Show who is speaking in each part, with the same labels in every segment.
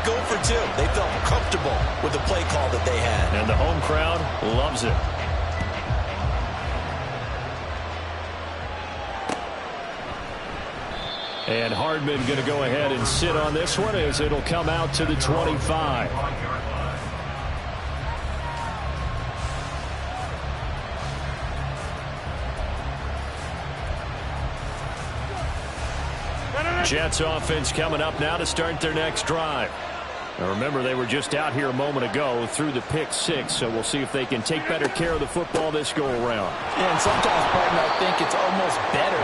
Speaker 1: go for two. They felt comfortable with the play call that they had.
Speaker 2: And the home crowd loves it. And Hardman going to go ahead and sit on this one as it'll come out to the 25. Jets offense coming up now to start their next drive. Now remember, they were just out here a moment ago through the pick six, so we'll see if they can take better care of the football this go-around.
Speaker 1: Yeah, and sometimes, partner, I think it's almost better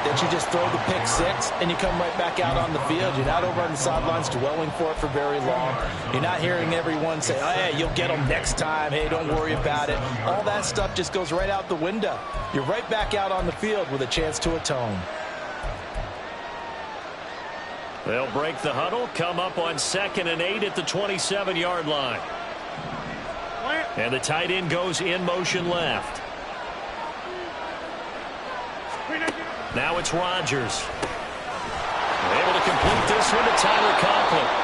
Speaker 1: that you just throw the pick six and you come right back out on the field. You're not over on the sidelines dwelling for it for very long. You're not hearing everyone say, oh, hey, you'll get them next time. Hey, don't worry about it. All that stuff just goes right out the window. You're right back out on the field with a chance to atone.
Speaker 2: They'll break the huddle, come up on 2nd and 8 at the 27-yard line. And the tight end goes in motion left. Now it's Rodgers. Able to complete this one to Tyler Conklin.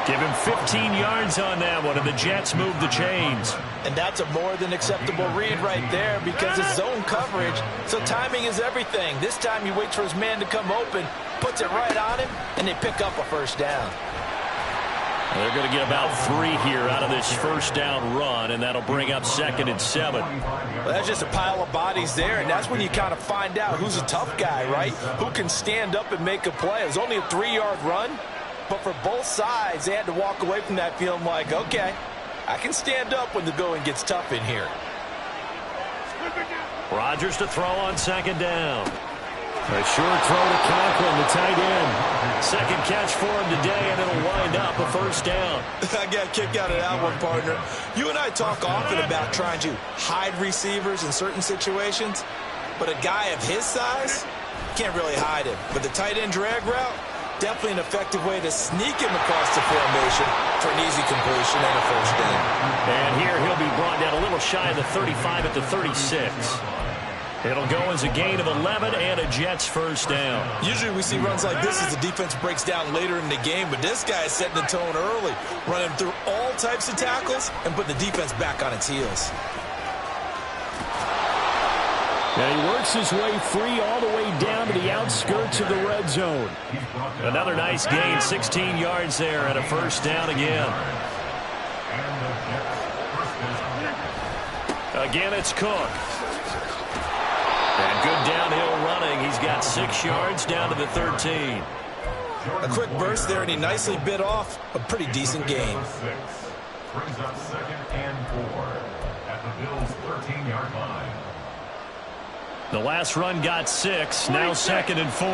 Speaker 2: Give him 15 yards on that one, and the Jets move the chains.
Speaker 1: And that's a more than acceptable read right there because it's zone coverage, so timing is everything. This time he waits for his man to come open, puts it right on him, and they pick up a first down.
Speaker 2: They're going to get about 3 here out of this first down run, and that'll bring up 2nd and 7.
Speaker 1: Well, that's just a pile of bodies there, and that's when you kind of find out who's a tough guy, right? Who can stand up and make a play. It was only a 3-yard run, but for both sides, they had to walk away from that feeling like, okay, I can stand up when the going gets tough in here.
Speaker 2: Rodgers to throw on 2nd down. A short throw to Conklin, the tight end. Second catch for him today, and it'll wind up a first down.
Speaker 1: I got a kick out of that one, partner. You and I talk often about trying to hide receivers in certain situations, but a guy of his size can't really hide him. But the tight end drag route, definitely an effective way to sneak him across the formation for an easy completion and a first down.
Speaker 2: And here he'll be brought down a little shy of the 35 at the 36. It'll go as a gain of 11 and a Jets first down.
Speaker 1: Usually we see runs like this as the defense breaks down later in the game, but this guy is setting the tone early, running through all types of tackles and putting the defense back on its heels.
Speaker 2: And he works his way free all the way down to the outskirts of the red zone. Another nice gain, 16 yards there, and a first down again. Again, it's Cook. And good downhill running. He's got 6 yards down to the 13.
Speaker 1: A quick burst there, and he nicely bit off a pretty decent gain.
Speaker 3: Brings up 2nd and 4 at the Bills' 13-yard line.
Speaker 2: The last run got 6, now 2nd and 4.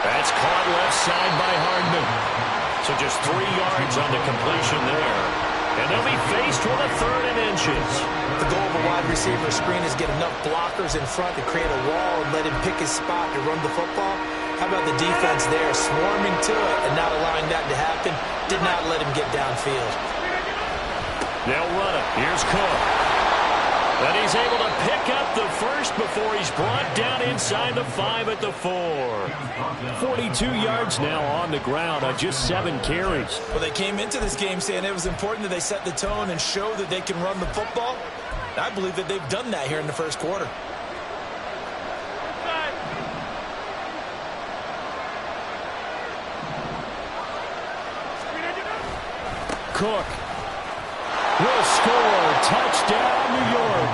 Speaker 2: That's caught left side by Hardman. So just 3 yards on the completion there. And they'll be faced with a 3rd and inches.
Speaker 1: The goal of a wide receiver screen is get enough blockers in front to create a wall and let him pick his spot to run the football. How about the defense there, swarming to it and not allowing that to happen? Did not let him get downfield.
Speaker 2: They'll run it. Here's Cook. And he's able to pick up the first before he's brought down inside the 5 at the 4. 42 yards now on the ground on just 7 carries.
Speaker 1: Well, they came into this game saying it was important that they set the tone and show that they can run the football. And I believe that they've done that here in the first quarter.
Speaker 2: Cook will score. Touchdown, New York.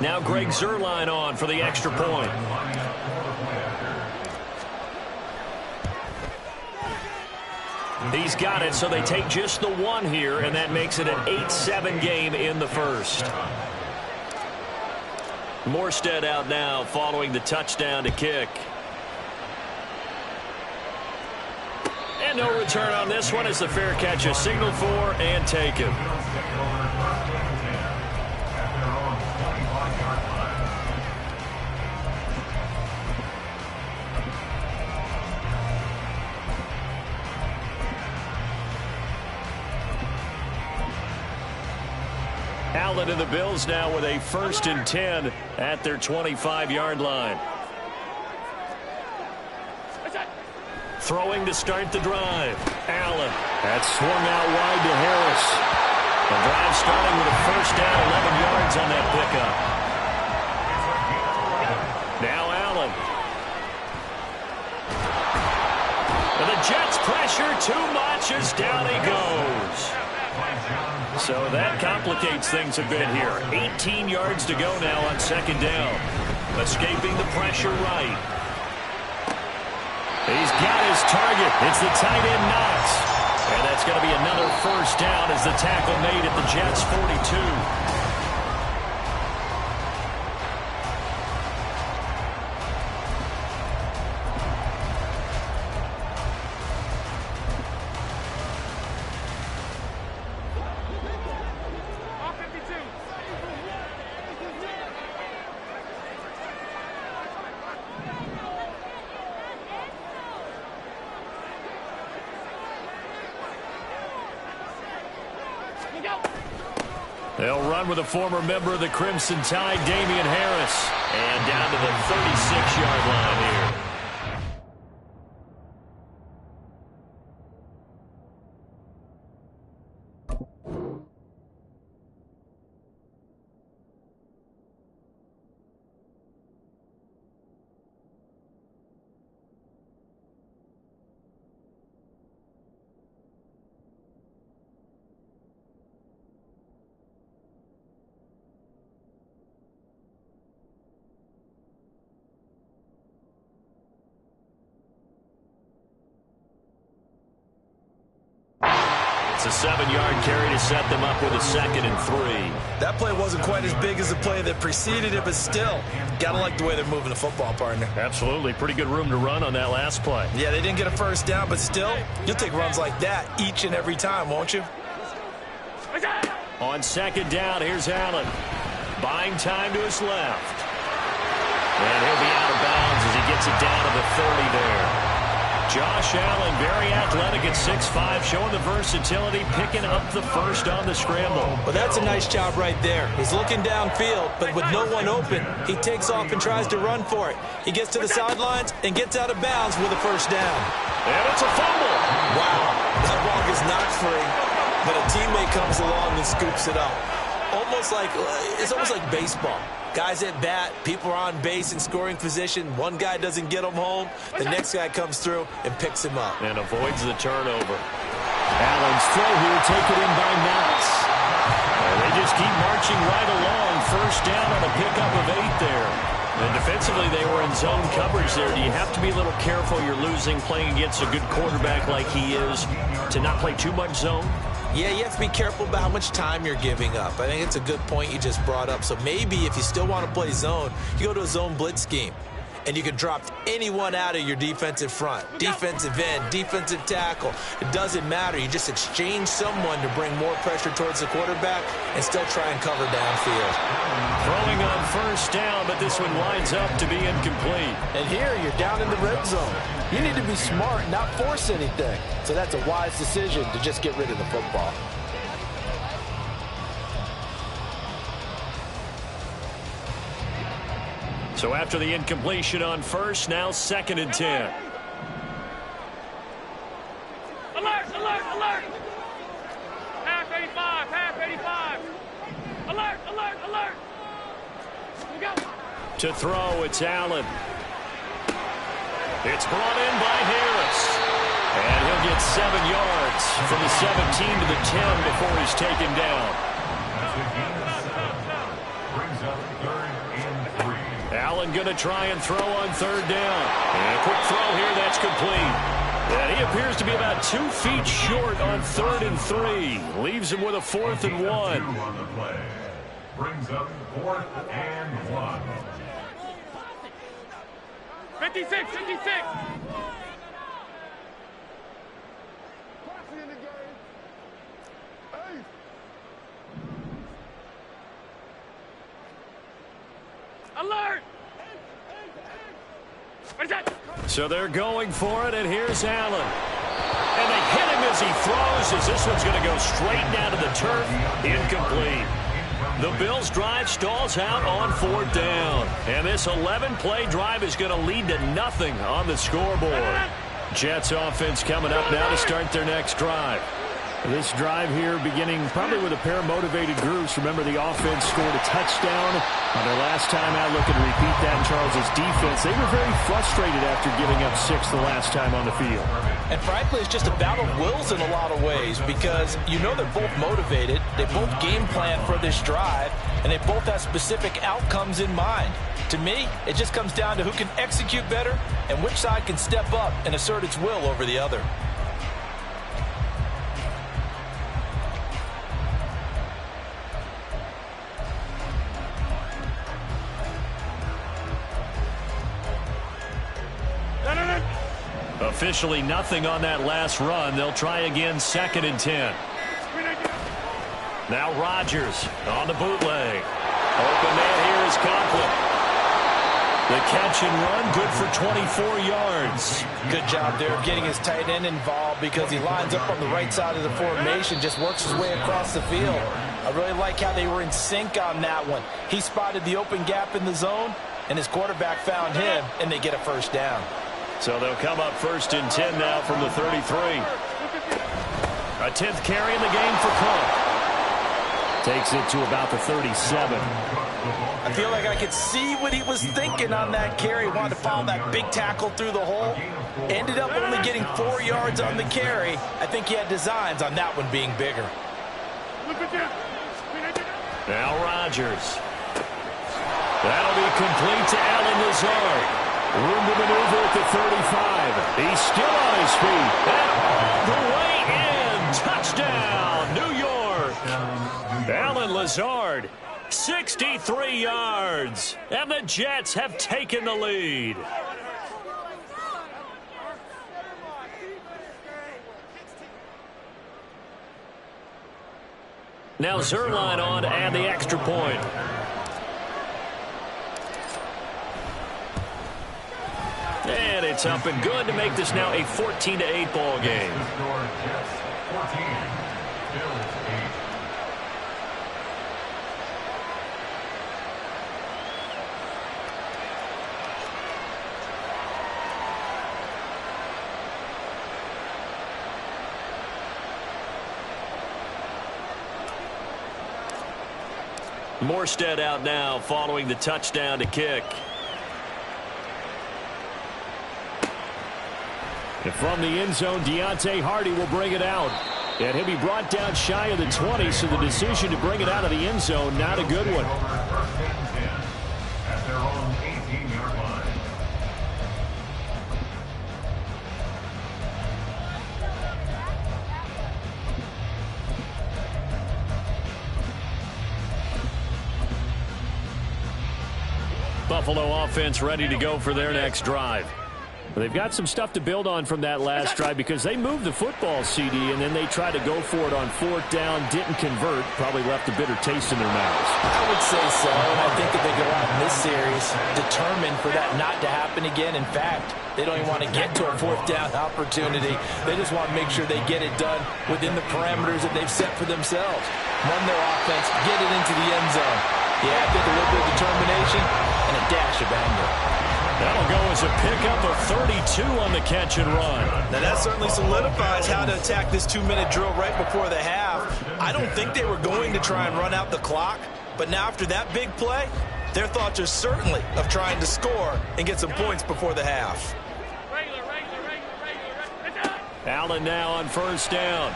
Speaker 2: Now Greg Zuerlein on for the extra point. He's got it, so they take just the 1 here, and that makes it an 8-7 game in the first. Morstead out now following the touchdown to kick. And no return on this one as the fair catch is signaled for and taken. Allen and the Bills now with a 1st and 10 at their 25-yard line. Throwing to start the drive. Allen. That's swung out wide to Harris. The drive starting with a 1st down, 11 yards on that pickup. Now Allen. And the Jets pressure too much as down he goes. So that complicates things a bit here. 18 yards to go now on 2nd down. Escaping the pressure right. He's got his target. It's the tight end Knox. And that's going to be another 1st down as the tackle made at the Jets' 42. They'll run with a former member of the Crimson Tide, Damian Harris. And down to the 36-yard line here. A 7-yard carry to set them up with a 2nd and 3.
Speaker 1: That play wasn't quite as big as the play that preceded it, but still, gotta like the way they're moving the football, partner.
Speaker 2: Absolutely. Pretty good room to run on that last play.
Speaker 1: Yeah, they didn't get a 1st down, but still, you'll take runs like that each and every time, won't you?
Speaker 2: On 2nd down, here's Allen. Buying time to his left. And he'll be out of bounds as he gets it down to the 30 there. Josh Allen, very athletic at 6'5", showing the versatility, picking up the 1st on the scramble.
Speaker 1: Well, that's a nice job right there. He's looking downfield, but with no one open, he takes off and tries to run for it. He gets to the sidelines and gets out of bounds with a 1st down.
Speaker 2: And it's a fumble.
Speaker 1: Wow, that ball is not free, but a teammate comes along and scoops it up. It's almost like baseball. Guys at bat, people are on base in scoring position. One guy doesn't get him home. The next guy comes through and picks him up.
Speaker 2: And avoids the turnover. Allen's throw here taken in by Knox. And they just keep marching right along. 1st down on a pickup of 8 there. And defensively, they were in zone coverage there. Do you have to be a little careful? You're losing, playing against a good quarterback like he is, to not play too much zone?
Speaker 1: Yeah, you have to be careful about how much time you're giving up. I think it's a good point you just brought up. So maybe if you still want to play zone, you go to a zone blitz scheme. And you can drop anyone out of your defensive front. Defensive end, defensive tackle. It doesn't matter. You just exchange someone to bring more pressure towards the quarterback and still try and cover downfield.
Speaker 2: Throwing on 1st down, but this one lines up to be incomplete.
Speaker 1: And here you're down in the red zone. You need to be smart and not force anything. So that's a wise decision to just get rid of the football.
Speaker 2: So after the incompletion on 1st, now 2nd and 10.
Speaker 4: Alert, alert, alert! Half 85, half 85. Alert, alert, alert! We go.
Speaker 2: To throw, it's Allen. It's brought in by Harris. And he'll get 7 yards from the 17 to the 10 before he's taken down. Allen going to try and throw on 3rd down. And a quick throw here, that's complete. And he appears to be about 2 feet short on 3rd and 3. Leaves him with a 4th and 1.
Speaker 3: Brings up 4th and 1.
Speaker 4: 56, 56. Alert!
Speaker 2: So they're going for it, and here's Allen. And they hit him as he throws, as this one's going to go straight down to the turf. Incomplete. The Bills' drive stalls out on 4th down. And this 11-play drive is going to lead to nothing on the scoreboard. Jets offense coming up now to start their next drive. This drive here beginning probably with a pair of motivated groups. Remember, the offense scored a touchdown on their last time out. Looking to repeat that in Charles' defense. They were very frustrated after giving up 6 the last time on the field.
Speaker 1: And frankly, it's just a battle of wills in a lot of ways because you know they're both motivated. They both game plan for this drive, and they both have specific outcomes in mind. To me, it just comes down to who can execute better and which side can step up and assert its will over the other.
Speaker 2: Officially nothing on that last run. They'll try again 2nd and 10. Now Rodgers on the bootleg. Open man here is Conklin. The catch and run, good for 24 yards.
Speaker 1: Good job there of getting his tight end involved because he lines up on the right side of the formation, just works his way across the field. I really like how they were in sync on that one. He spotted the open gap in the zone, and his quarterback found him, and they get a 1st down.
Speaker 2: So they'll come up 1st and 10 now from the 33. A 10th carry in the game for Cook. Takes it to about the 37.
Speaker 1: I feel like I could see what he was thinking on that carry. Wanted to follow that big tackle through the hole. Ended up only getting 4 yards on the carry. I think he had designs on that one being bigger.
Speaker 2: Now Rodgers. That'll be complete to Allen Lazard. Room to maneuver at the 35. He's still on his feet. And the way in. Touchdown, New York. Allen Lazard, 63 yards. And the Jets have taken the lead. Now Zerline on to add the extra point. And it's up and good to make this now a 14-8 ball game. Morstead out now following the touchdown to kick. And from the end zone, Deontay Hardy will bring it out. And he'll be brought down shy of the 20, so the decision to bring it out of the end zone, not a good one.
Speaker 3: At their own 18-yard line.
Speaker 2: Buffalo offense ready to go for their next drive. They've got some stuff to build on from that last drive because they moved the football, CD, and then they tried to go for it on 4th down, didn't convert, probably left a bitter taste in their mouths.
Speaker 1: I would say so, and I think if they go out in this series determined for that not to happen again. In fact, they don't even want to get to a 4th down opportunity. They just want to make sure they get it done within the parameters that they've set for themselves. Run their offense, get it into the end zone. Yeah, I think a little bit of determination and a dash of anger.
Speaker 2: That'll go as a pickup of 32 on the catch and run.
Speaker 1: Now that certainly solidifies how to attack this 2-minute drill right before the half. I don't think they were going to try and run out the clock, but now after that big play, their thoughts are certainly of trying to score and get some points before the half.
Speaker 2: Allen now on 1st down.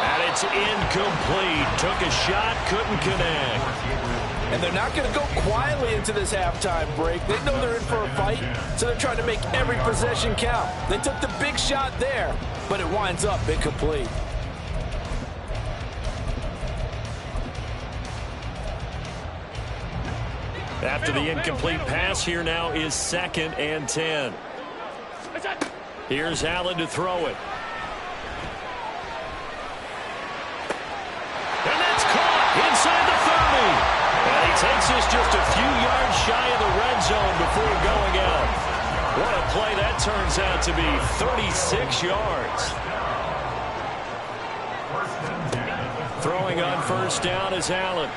Speaker 2: And it's incomplete. Took a shot, couldn't connect.
Speaker 1: And they're not going to go quietly into this halftime break. They know they're in for a fight, so they're trying to make every possession count. They took the big shot there, but it winds up incomplete.
Speaker 2: After the incomplete pass, here now is 2nd and 10. Here's Allen to throw it. And that's caught inside the 30. And he takes us just a few yards shy of the red zone before going out. What a play that turns out to be, 36 yards. Throwing on first down is Allen.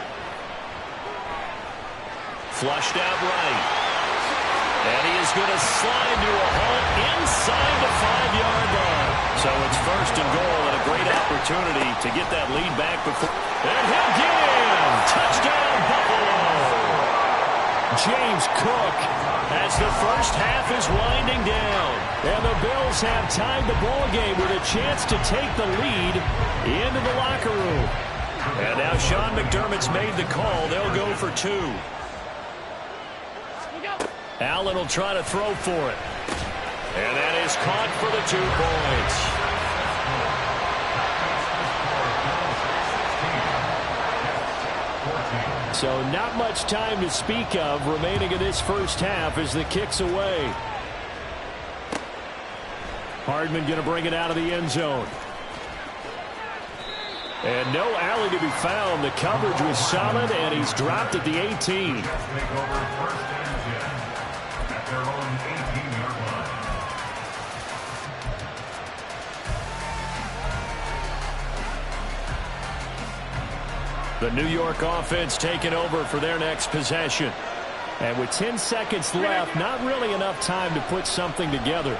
Speaker 2: Flushed out right. And he is going to slide to a halt inside the 5-yard line. So it's first and goal and a great opportunity to get that lead back before. And he'll get in. Touchdown, Buffalo. James Cook as the first half is winding down. And the Bills have tied the ball game with a chance to take the lead into the locker room. And now Sean McDermott's made the call. They'll go for 2. Allen will try to throw for it. And that is caught for the 2 points. So not much time to speak of remaining in this first half as the kick's away. Hardman going to bring it out of the end zone. And no alley to be found. The coverage was solid, and he's dropped at the 18. The New York offense taking over for their next possession. And with 10 seconds left, not really enough time to put something together.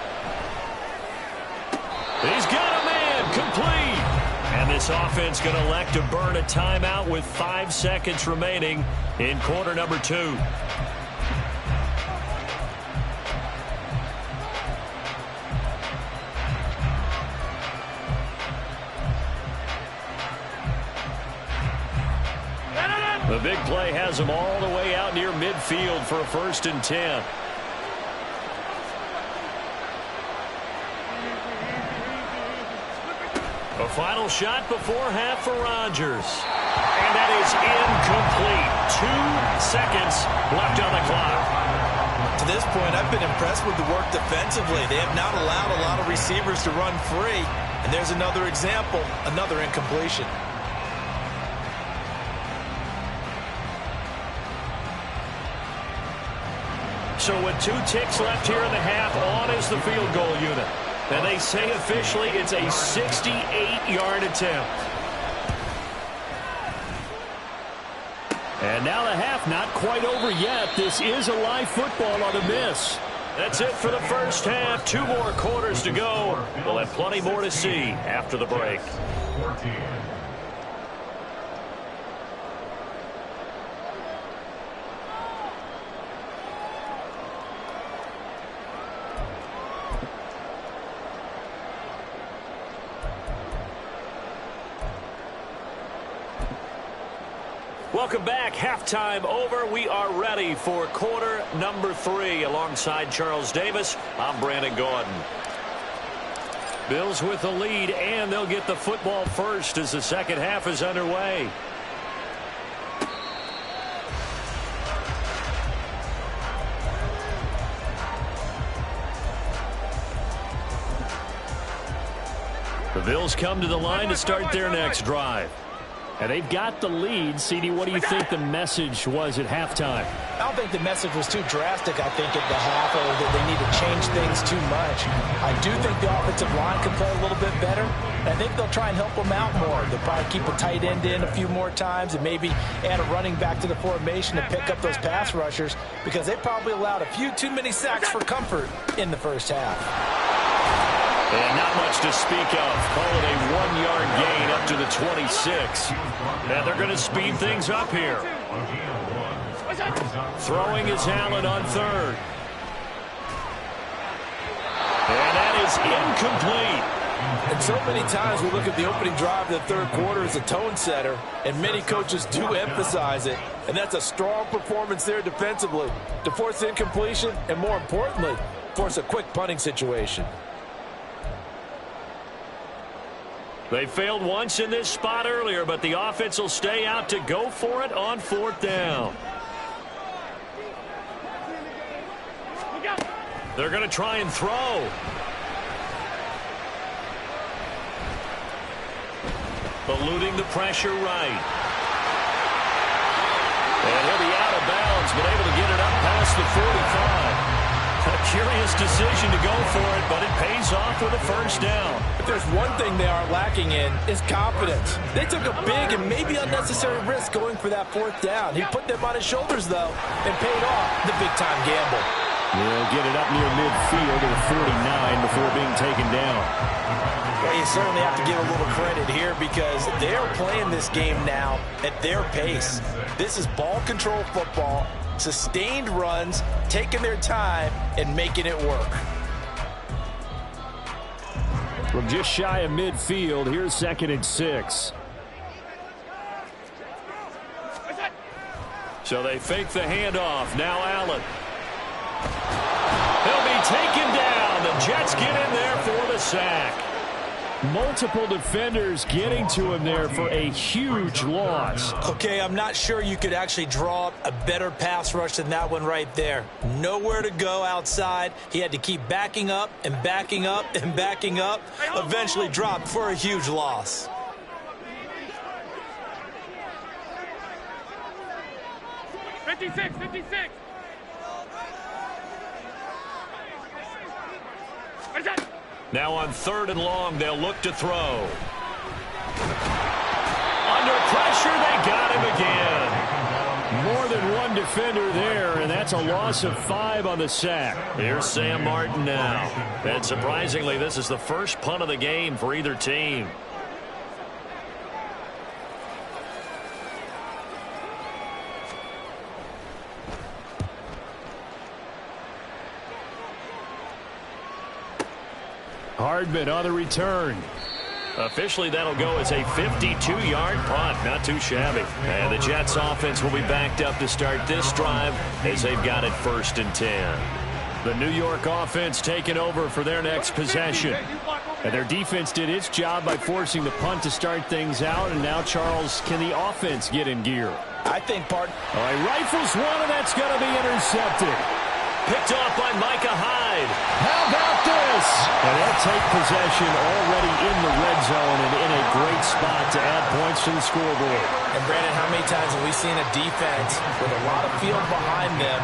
Speaker 2: He's got a man, complete. And this offense going to elect to burn a timeout with 5 seconds remaining in quarter number 2. The big play has him all the way out near midfield for a 1st and 10. A final shot before half for Rodgers. And that is incomplete. 2 seconds left on the clock.
Speaker 1: To this point, I've been impressed with the work defensively. They have not allowed a lot of receivers to run free. And there's another example, another incompletion.
Speaker 2: So with 2 ticks left here in the half, on is the field goal unit. And they say officially it's a 68-yard attempt. And now the half not quite over yet. This is a live football on a miss. That's it for the first half. 2 more quarters to go. We'll have plenty more to see after the break.
Speaker 3: 14.
Speaker 2: Welcome back. Halftime over. We are ready for quarter number 3. Alongside Charles Davis, I'm Brandon Gordon. Bills with the lead, and they'll get the football first as the second half is underway. The Bills come to the line to start their next drive. And they've got the lead. CD, what do you think the message was at halftime?
Speaker 1: I don't think the message was too drastic, I think, at the half, or that they need to change things too much. I do think the offensive line can play a little bit better. And I think they'll try and help them out more. They'll probably keep a tight end in a few more times and maybe add a running back to the formation to pick up those pass rushers, because they probably allowed a few too many sacks for comfort in the first half.
Speaker 2: And not much to speak of. Call it a 1-yard gain up to the 26. And they're going to speed things up here. Throwing is Allen on 3rd. And that is incomplete.
Speaker 1: And so many times we look at the opening drive of the 3rd quarter as a tone setter, and many coaches do emphasize it. And that's a strong performance there defensively to force incompletion and, more importantly, force a quick punting situation.
Speaker 2: They failed once in this spot earlier, but the offense will stay out to go for it on 4th down. They're going to try and throw. Eluding the pressure right. And he'll be out of bounds, but able to get it up past the 45. Curious decision to go for it, but it pays off with a first down.
Speaker 1: If there's one thing they are lacking in, it's confidence. They took a big and maybe unnecessary risk going for that fourth down. He put them on his shoulders, though, and paid off the big-time gamble.
Speaker 2: They'll get it up near midfield to the 49 before being taken down.
Speaker 1: Well, you certainly have to give a little credit here because they're playing this game now at their pace. This is ball control football, sustained runs, taking their time, and making it work.
Speaker 2: From just shy of midfield, here's 2nd and 6. So they fake the handoff. Now Allen. He'll be taken down. The Jets get in there for the sack. Multiple defenders getting to him there for a huge loss.
Speaker 1: Okay, I'm not sure you could actually draw up a better pass rush than that one right there. Nowhere to go outside. He had to keep backing up and backing up and backing up. Eventually dropped for a huge loss.
Speaker 4: '56.
Speaker 2: Now on 3rd and long, they'll look to throw. Under pressure, they got him again. More than one defender there, and that's a loss of 5 on the sack. Here's Sam Martin now. And surprisingly, this is the first punt of the game for either team. Hardman on the return. Officially, that'll go as a 52-yard punt. Not too shabby. And the Jets offense will be backed up to start this drive as they've got it 1st and 10. The New York offense taking over for their next possession. And their defense did its job by forcing the punt to start things out. And now, Charles, can the offense get in gear?
Speaker 1: I think
Speaker 2: All right, rifles one, and that's going to be intercepted. Picked off by Micah Hyde. How about this? And they'll take possession already in the red zone and in a great spot to add points to the scoreboard.
Speaker 1: And, Brandon, how many times have we seen a defense with a lot of field behind them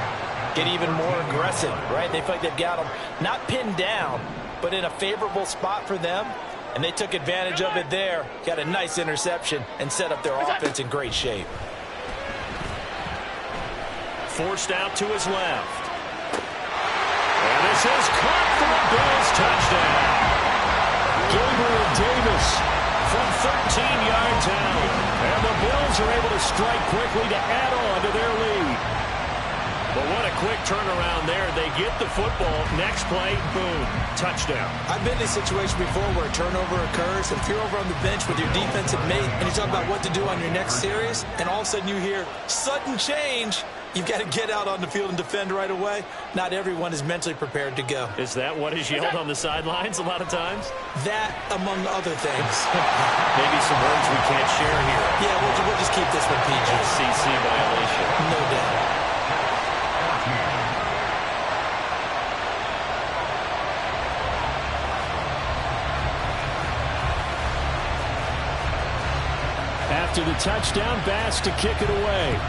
Speaker 1: get even more aggressive, right? They feel like they've got them not pinned down, but in a favorable spot for them, and they took advantage of it there, got a nice interception, and set up their offense in great shape.
Speaker 2: Forced out to his left. And this is caught for the Bills touchdown. Gabriel Davis from 13 yards out. And the Bills are able to strike quickly to add on to their lead. But what a quick turnaround there. They get the football. Next play, boom, touchdown.
Speaker 1: I've been in a situation before where a turnover occurs. If you're over on the bench with your defensive mate and you talk about what to do on your next series, and all of a sudden you hear sudden change, you've got to get out on the field and defend right away. Not everyone is mentally prepared to go.
Speaker 2: Is that what is yelled on the sidelines a lot of times?
Speaker 1: That, among other things.
Speaker 2: Maybe some words we can't share here.
Speaker 1: Yeah, we'll just keep this one PG.
Speaker 2: CC violation.
Speaker 1: No doubt.
Speaker 2: After the touchdown, Bass to kick it away.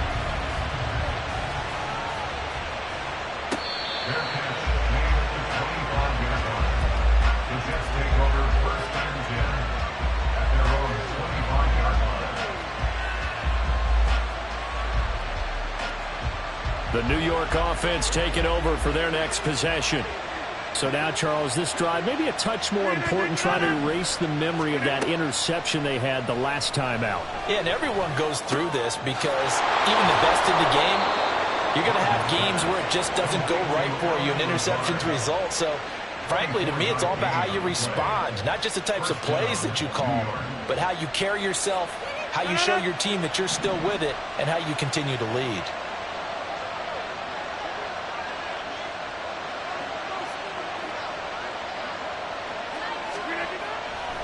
Speaker 2: The New York offense taking over for their next possession. So now, Charles, this drive maybe a touch more important, trying to erase the memory of that interception they had the last time out.
Speaker 1: Yeah, and everyone goes through this because even the best in the game, you're going to have games where it just doesn't go right for you, and interceptions result. So, frankly, to me, it's all about how you respond, not just the types of plays that you call, but how you carry yourself, how you show your team that you're still with it, and how you continue to lead.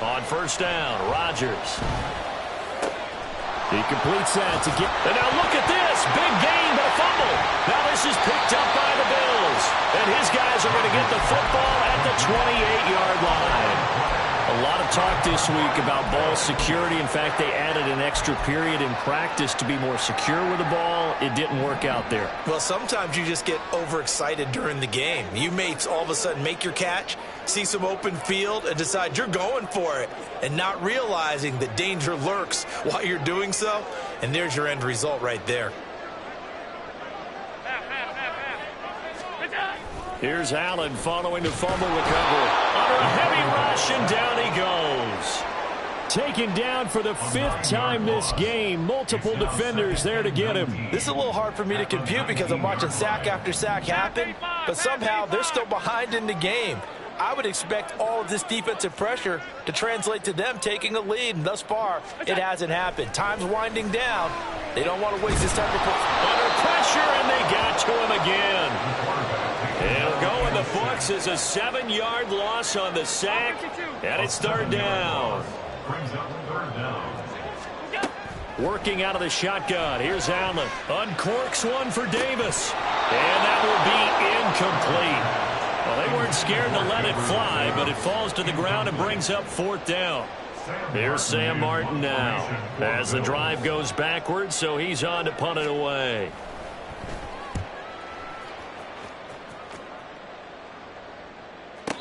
Speaker 2: On first down, Rodgers. He completes that to get... And now look at this. Big gain, but a fumble. Now this is picked up by the Bills. And his guys are going to get the football at the 28-yard line. A lot of talk this week about ball security. In fact, they added an extra period in practice to be more secure with the ball. It didn't work out there.
Speaker 1: Well, sometimes you just get overexcited during the game. You may all of a sudden make your catch, see some open field, and decide you're going for it, and not realizing that danger lurks while you're doing so. And there's your end result right there.
Speaker 2: Here's Allen following the fumble recovery. Under a heavy rush, and down he goes. Taken down for the 5th time this game. Multiple defenders there to get him.
Speaker 1: This is a little hard for me to compute because I'm watching sack after sack happen, but somehow they're still behind in the game. I would expect all of this defensive pressure to translate to them taking a lead, and thus far, it hasn't happened. Time's winding down. They don't want to waste this time to put
Speaker 2: under pressure, and they got to him again. It'll go in the books as a 7-yard loss on the sack, and it's 3rd down. Working out of the shotgun. Here's Allen. Uncorks one for Davis. And that will be incomplete. Well, they weren't scared to let it fly, but it falls to the ground and brings up 4th down. Here's Sam Martin now as the drive goes backwards, so he's on to punt it away.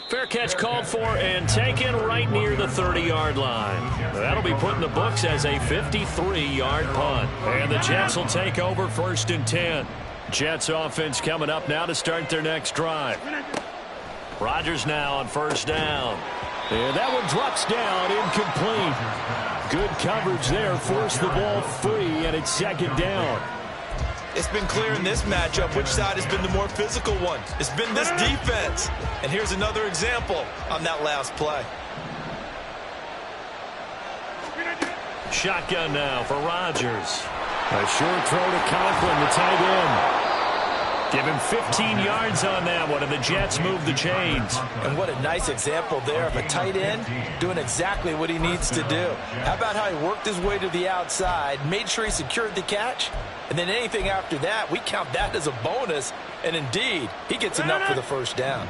Speaker 2: Fair catch called for and taken right near the 30-yard line. That'll be put in the books as a 53-yard punt. And the Jets will take over 1st and 10. Jets offense coming up now to start their next drive. Rodgers now on 1st down. And that one drops down, incomplete. Good coverage there, forced the ball free, and it's 2nd down.
Speaker 1: It's been clear in this matchup which side has been the more physical one. It's been this defense. And here's another example on that last play.
Speaker 2: Shotgun now for Rodgers. A short throw to Conklin, the tight end. Give him 15 yards on that one, and the Jets move the chains.
Speaker 1: And what a nice example there of a tight end doing exactly what he needs to do. How about how he worked his way to the outside, made sure he secured the catch, and then anything after that, we count that as a bonus. And indeed, he gets enough for the 1st down.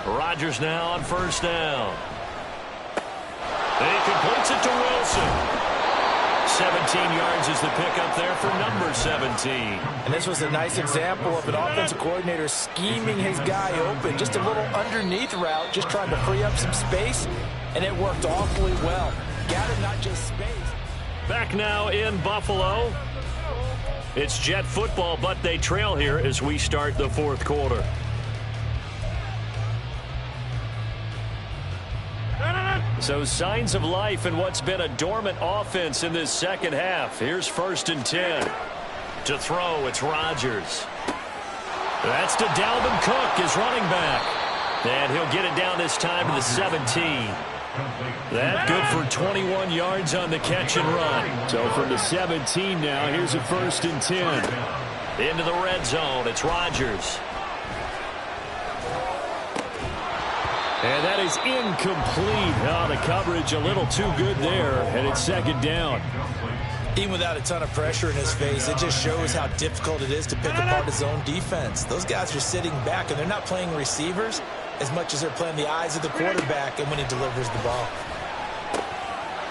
Speaker 2: Rodgers now on 1st down. He completes it to Wilson. 17 yards is the pickup there for number 17.
Speaker 1: And this was a nice example of an offensive coordinator scheming his guy open. Just a little underneath route, just trying to free up some space, and it worked awfully well. Gathered not just space.
Speaker 2: Back now in Buffalo. It's Jet football, but they trail here as we start the 4th quarter. So signs of life in what's been a dormant offense in this 2nd half. Here's 1st and 10. To throw, it's Rodgers. That's to Dalvin Cook, his running back. And he'll get it down this time to the 17. That good for 21 yards on the catch and run. So from the 17 now, here's a 1st and 10. Into the red zone, it's Rodgers. And that is incomplete. Oh, the coverage a little too good there, and it's 2nd down.
Speaker 1: Even without a ton of pressure in his face, it just shows how difficult it is to pick apart his own defense. Those guys are sitting back, and they're not playing receivers as much as they're playing the eyes of the quarterback and when he delivers the ball.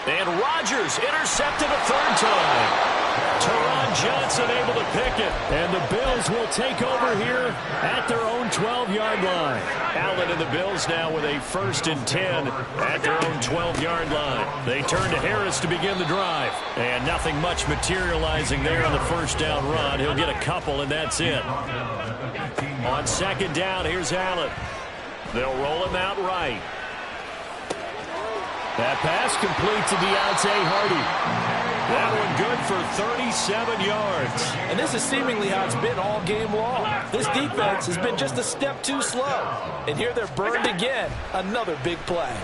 Speaker 2: And Rodgers intercepted a 3rd time. Teron Johnson able to pick it. And the Bills will take over here at their own 12-yard line. Allen and the Bills now with a 1st and 10 at their own 12-yard line. They turn to Harris to begin the drive. And nothing much materializing there on the 1st down run. He'll get a couple, and that's it. On 2nd down, here's Allen. They'll roll him out right. That pass complete to Deontay Hardy. That one good for 37 yards.
Speaker 1: And this is seemingly how it's been all game long. This defense has been just a step too slow. And here they're burned again. Another big play.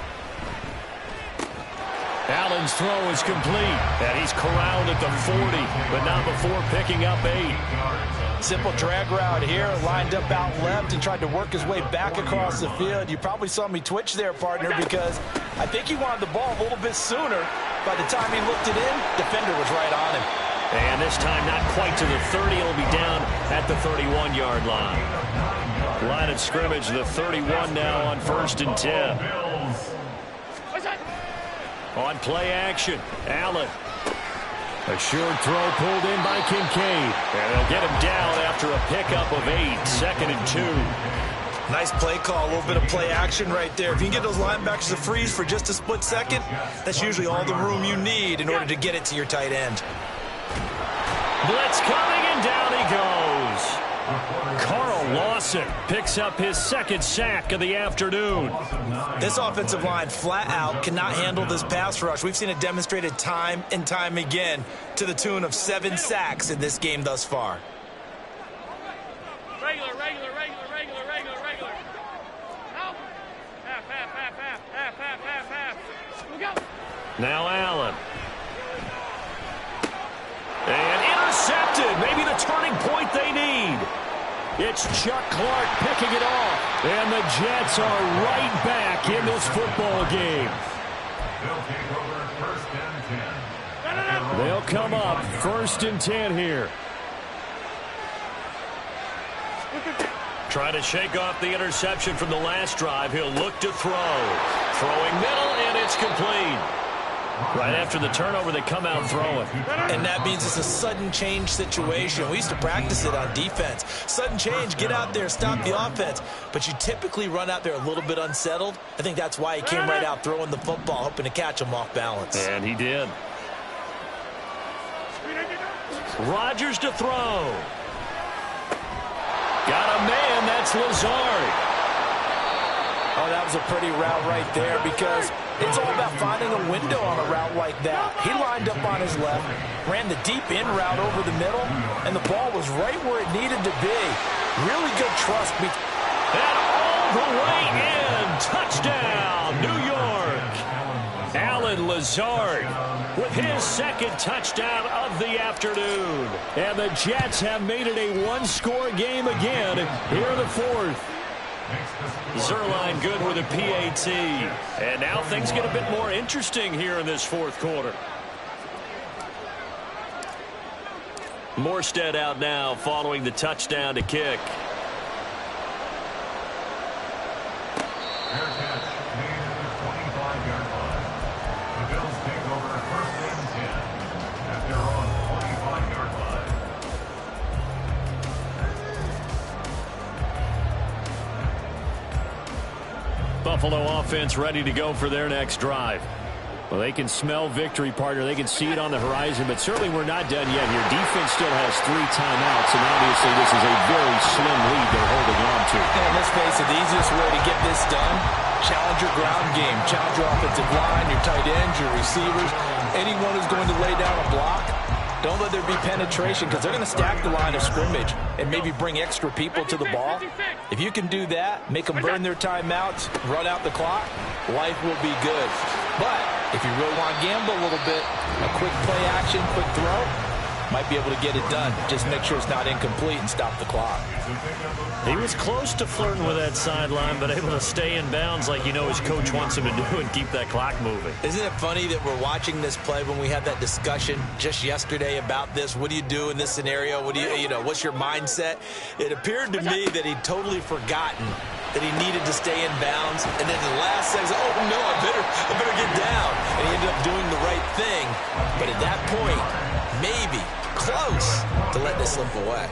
Speaker 2: Allen's throw is complete. And he's corralled at the 40, but not before picking up 8.
Speaker 1: Simple drag route here, lined up out left and tried to work his way back across the field. You probably saw me twitch there, partner, because I think he wanted the ball a little bit sooner. By the time he looked it in, defender was right on him.
Speaker 2: And this time not quite to the 30. It'll be down at the 31-yard line. Line of scrimmage, the 31 now on 1st and 10. On play action, Allen. A short throw pulled in by Kincaid. And they'll get him down after a pickup of 8. 2nd and 2.
Speaker 1: Nice play call, a little bit of play action right there. If you can get those linebackers to freeze for just a split second, that's usually all the room you need in order to get it to your tight end.
Speaker 2: Blitz coming, and down he goes. Carl Lawson picks up his 2nd sack of the afternoon.
Speaker 1: This offensive line flat out cannot handle this pass rush. We've seen it demonstrated time and time again to the tune of 7 sacks in this game thus far.
Speaker 4: Regular. Out. Half. Look out.
Speaker 2: Now Allen. And intercepted. Maybe the turning point they need. It's Chuck Clark picking it off. And the Jets are right back in this football game.
Speaker 3: They'll take over 1st and 10.
Speaker 2: They'll come up 1st and 10 here. Trying to shake off the interception from the last drive. He'll look to throw. Throwing middle, and it's complete. Right after the turnover, they come out throwing.
Speaker 1: And that means it's a sudden change situation. We used to practice it on defense. Sudden change, get out there, stop the offense. But you typically run out there a little bit unsettled. I think that's why he came right out throwing the football, hoping to catch him off balance.
Speaker 2: And he did. Rodgers to throw. Got a man, that's Lazard.
Speaker 1: Oh, that was a pretty route right there because it's all about finding a window on a route like that. He lined up on his left, ran the deep in route over the middle, and the ball was right where it needed to be. Really good trust.
Speaker 2: And all the way in. Touchdown, New York. Allen Lazard with his 2nd touchdown of the afternoon. And the Jets have made it a 1-score game again here in the 4th. Zerline good with a PAT. And now things get a bit more interesting here in this 4th quarter. Morstead out now following the touchdown to kick.
Speaker 3: Fair catch made at the 25-yard line. The Bills take over 1st and 10 at their own 25-yard line.
Speaker 2: Buffalo offense ready to go for their next drive. Well, they can smell victory, partner. They can see it on the horizon, but certainly we're not done yet here. Defense still has 3 timeouts, and obviously this is a very slim lead they're holding on to.
Speaker 1: And let's face it, the easiest way to get this done, challenge your ground game. Challenge your offensive line, your tight ends, your receivers. Anyone who's going to lay down a block, don't let there be penetration because they're going to stack the line of scrimmage and maybe bring extra people to the ball. If you can do that, make them burn their timeouts, run out the clock, life will be good. But if you really want to gamble a little bit, a quick play action, quick throw, might be able to get it done. Just make sure it's not incomplete and stop the clock.
Speaker 2: He was close to flirting with that sideline, but able to stay in bounds like you know his coach wants him to do and keep that clock moving.
Speaker 1: Isn't it funny that we're watching this play when we had that discussion just yesterday about this? What do you do in this scenario? What do you know, what's your mindset? It appeared to me that he'd totally forgotten that he needed to stay in bounds, and then the last second, oh no, I better get down. And he ended up doing the right thing. But at that point, maybe close to letting it slip away.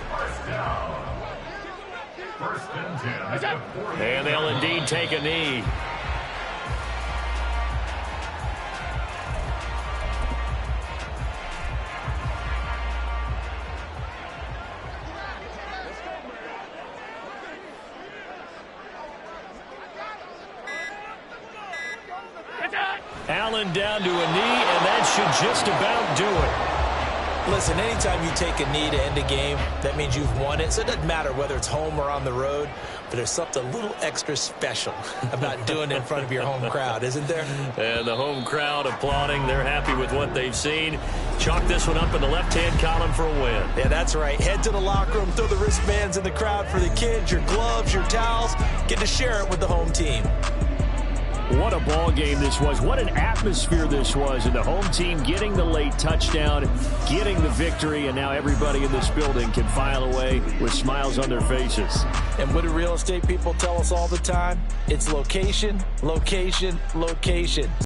Speaker 2: And they'll indeed take a knee. Allen down to a knee, and that should just about do it.
Speaker 1: Listen, anytime you take a knee to end a game, that means you've won it. So it doesn't matter whether it's home or on the road, but there's something a little extra special about doing it in front of your home crowd, isn't there?
Speaker 2: And the home crowd applauding. They're happy with what they've seen. Chalk this one up in the left-hand column for a win.
Speaker 1: Yeah, that's right. Head to the locker room, throw the wristbands in the crowd for the kids, your gloves, your towels. Get to share it with the home team.
Speaker 2: What a ball game this was. What an atmosphere this was. And the home team getting the late touchdown, getting the victory, and now everybody in this building can file away with smiles on their faces.
Speaker 1: And what do real estate people tell us all the time? It's location, location, location.